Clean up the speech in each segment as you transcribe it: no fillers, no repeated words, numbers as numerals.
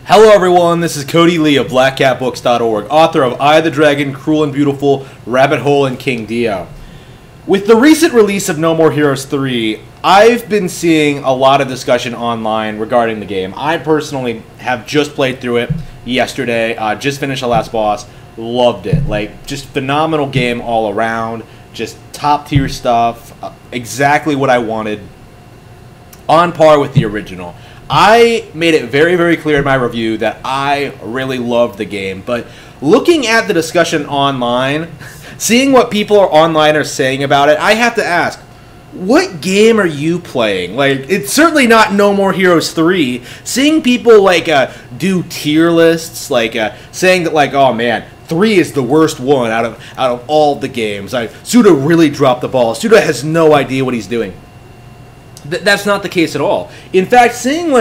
Hello everyone, this is Cody Lee of BlackCatBooks.org, author of I the Dragon, Cruel and Beautiful, Rabbit Hole, and King Dio. With the recent release of No More Heroes 3, I've been seeing a lot of discussion online regarding the game. I personally have just played through it yesterday, just finished the last boss, loved it. Like, just phenomenal game all around, just top tier stuff, exactly what I wanted, on par with the original. I made it very, very clear in my review that I really loved the game, but looking at the discussion online, seeing what people online are saying about it, I have to ask, what game are you playing? Like, it's certainly not No More Heroes 3. Seeing people, like, do tier lists, like, saying that, like, oh man, 3 is the worst one out of all the games. Suda really dropped the ball. Suda has no idea what he's doing. That's not the case at all. In fact, seeing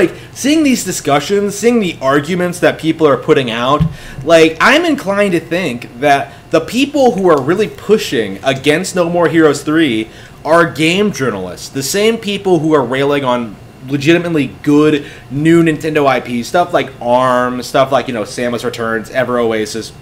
these discussions, seeing the arguments that people are putting out, like, I'm inclined to think that the people who are really pushing against No More Heroes 3 are game journalists. The same people who are railing on legitimately good new Nintendo IP, stuff like ARM, stuff like, Samus Returns, Ever Oasis.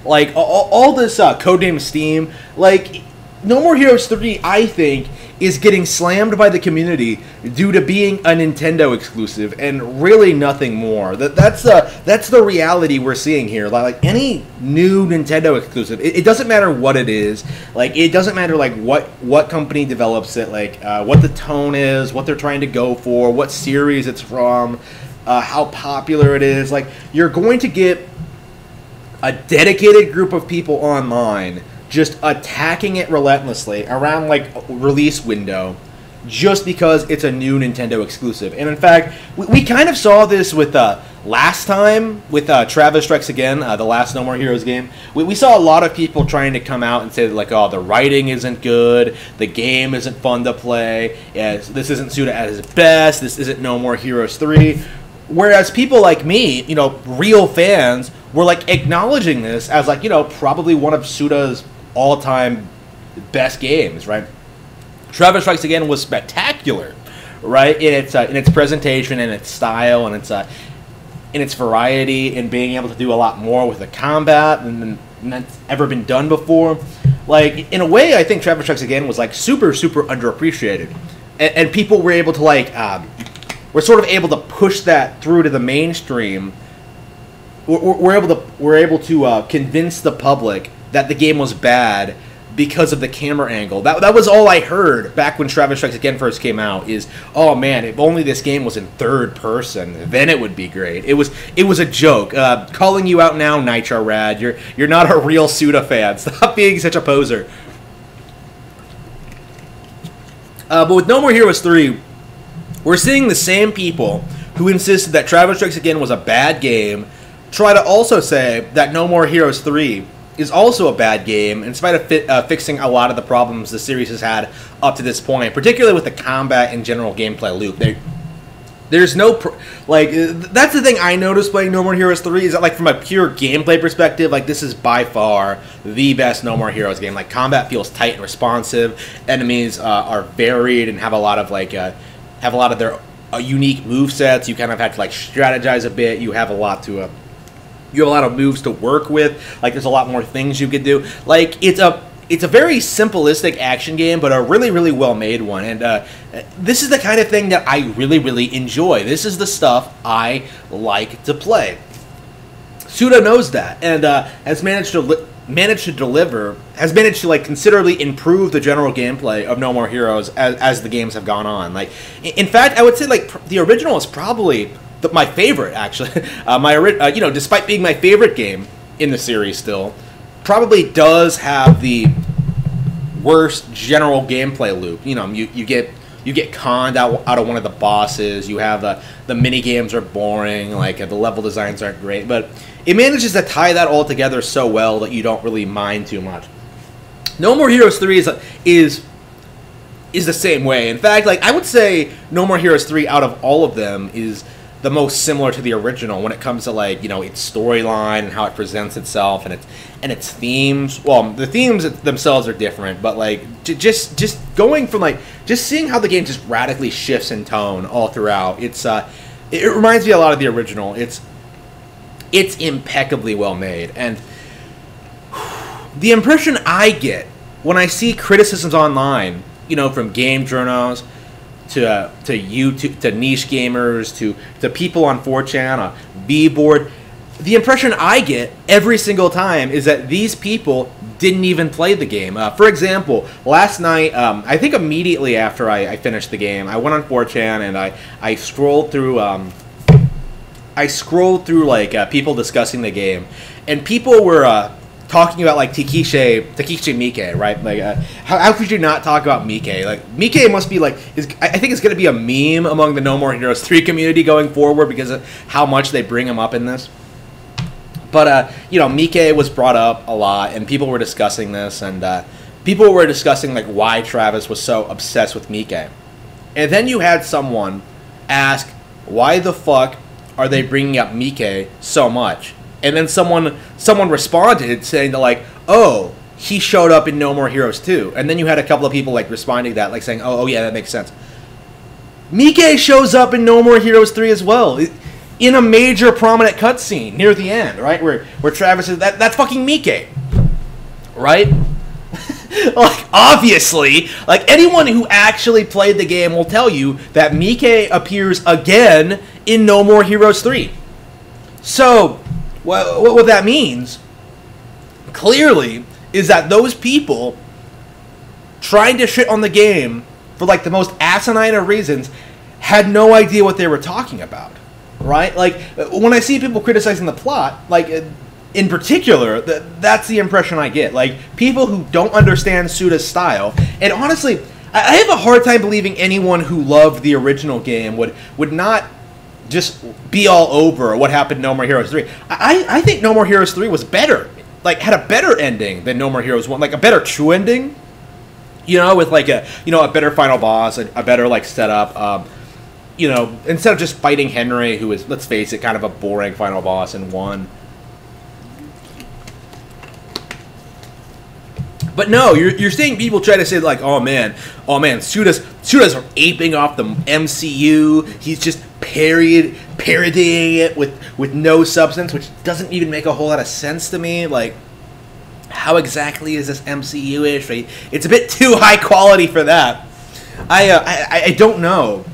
Like, all this codename Steam, like, No More Heroes 3, I think, is getting slammed by the community due to being a Nintendo exclusive and really nothing more. That's the reality we're seeing here. Like any new Nintendo exclusive, it doesn't matter what it is. Like, it doesn't matter like what company develops it, like what the tone is, what they're trying to go for, what series it's from, how popular it is. Like, you're going to get a dedicated group of people online just attacking it relentlessly around, like, release window just because it's a new Nintendo exclusive. And in fact, we kind of saw this with last time with Travis Strikes Again, the last No More Heroes game. We saw a lot of people trying to come out and say that, like, oh, the writing isn't good, the game isn't fun to play, this isn't Suda at his best, this isn't No More Heroes 3. Whereas people like me, real fans, were, like, acknowledging this as, like, probably one of Suda's all-time best games, right? Travis Strikes Again was spectacular, right? In its presentation, and its style, and in its variety, and being able to do a lot more with the combat than that's ever been done before. Like, in a way, I think Travis Strikes Again was, like, super, super underappreciated, and people were able to, like, were sort of able to push that through to the mainstream. We're able to convince the public that the game was bad because of the camera angle. That was all I heard back when Travis Strikes Again first came out, is, oh man, if only this game was in third person, then it would be great. It was a joke. Calling you out now, Nitro Rad. You're not a real Suda fan. Stop being such a poser. But with No More Heroes 3, we're seeing the same people who insisted that Travis Strikes Again was a bad game try to also say that No More Heroes 3 is also a bad game, in spite of fixing a lot of the problems the series has had up to this point, particularly with the combat and general gameplay loop. There's no that's the thing I noticed playing No More Heroes 3, is that, like, from a pure gameplay perspective, like, this is by far the best No More Heroes game. Like, combat feels tight and responsive, enemies are varied and have a lot of their unique movesets. You kind of have to, like, strategize a bit. You have a lot of moves to work with. Like, there's a lot more things you could do. Like, it's a very simplistic action game, but a really, really well-made one. And this is the kind of thing that I really, really enjoy. This is the stuff I like to play. Suda knows that, and has managed to deliver, has managed to, like, considerably improve the general gameplay of No More Heroes as the games have gone on. Like, in fact, I would say, like, the original is probably my favorite, actually. Despite being my favorite game in the series still, probably does have the worst general gameplay loop. You get conned out of one of the bosses. You have the mini games are boring. Like, the level designs aren't great, but it manages to tie that all together so well that you don't really mind too much. No More Heroes 3 is the same way. In fact, like, I would say No More Heroes 3 out of all of them is the most similar to the original when it comes to, like, its storyline and how it presents itself and its themes. Well, the themes themselves are different, but, like, just going from, like, just seeing how the game just radically shifts in tone all throughout. it reminds me a lot of the original. It's impeccably well made, and the impression I get when I see criticisms online, from game journals to YouTube, to niche gamers, to people on 4chan, B-board, the impression I get every single time is that these people didn't even play the game. For example, last night, I think immediately after I finished the game, I went on 4chan and I scrolled through. I scrolled through people discussing the game, and people were talking about Takeshi Miike, right? How could you not talk about Miike? Miike must be I think it's going to be a meme among the No More Heroes 3 community going forward because of how much they bring him up in this. But Miike was brought up a lot, and people were discussing this, and people were discussing why Travis was so obsessed with Miike. And then you had someone ask, why the fuck are they bringing up Miike so much? And then someone responded saying that oh, he showed up in No More Heroes 2. And then you had a couple of people responding to that, saying, oh yeah, that makes sense. Miike shows up in No More Heroes 3 as well, in a major prominent cutscene near the end, right? Where Travis is that's fucking Miike, right? Obviously, anyone who actually played the game will tell you that Miike appears again in No More Heroes 3. So, what that means, clearly, is that those people trying to shit on the game for the most asinine of reasons had no idea what they were talking about, right? When I see people criticizing the plot, in particular, that's the impression I get. People who don't understand Suda's style, and honestly, I have a hard time believing anyone who loved the original game would not just be all over what happened in No More Heroes 3. I think No More Heroes 3 was better. Had a better ending than No More Heroes 1. A better true ending. With a better final boss, a better setup. Instead of just fighting Henry, who is, let's face it, kind of a boring final boss in 1. But no, you're seeing people try to say oh man, Suda's aping off the MCU. He's just parodying it with no substance, which doesn't even make a whole lot of sense to me. How exactly is this MCU-ish? Right? It's a bit too high quality for that. I don't know.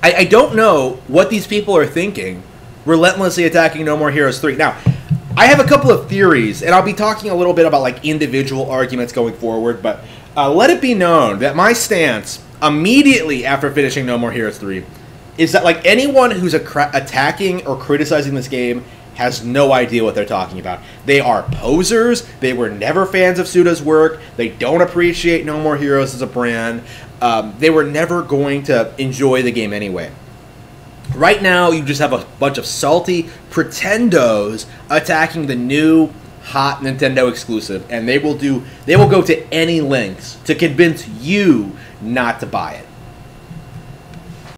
I don't know what these people are thinking, relentlessly attacking No More Heroes 3. Now, I have a couple of theories, and I'll be talking a little bit about individual arguments going forward, but let it be known that my stance immediately after finishing No More Heroes 3 is that anyone who's attacking or criticizing this game has no idea what they're talking about. They are posers. They were never fans of Suda's work. They don't appreciate No More Heroes as a brand. They were never going to enjoy the game anyway. Right now, you just have a bunch of salty pretendos attacking the new hot Nintendo exclusive, and they will go to any lengths to convince you not to buy it.